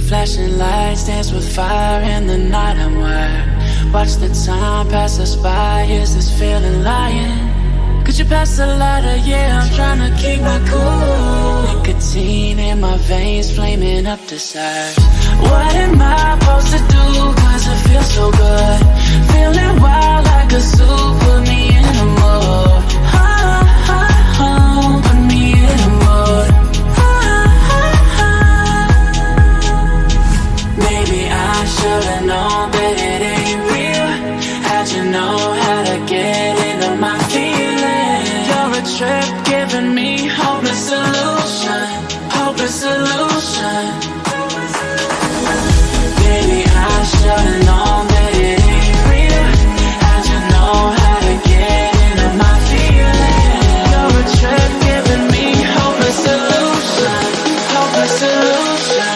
Flashing lights dance with fire in the night, I'm wired. Watch the time pass us by, is this feeling lying? Could you pass the lighter? Yeah, I'm trying to keep my cool. Nicotine in my veins, flaming up desires. What am I supposed to do? Cause it feels so good. Feeling wild like a zoo, put me in a mood. Put me in a mood. Maybe I should've known that it ain't real. How'd you know how to get into my feelings? You're a trip giving me hopeless solution. Hopeless solution. Baby, I should've known that it ain't real. How'd you know how to get into my feelings? You're a trip giving me hopeless solution. Hopeless solution.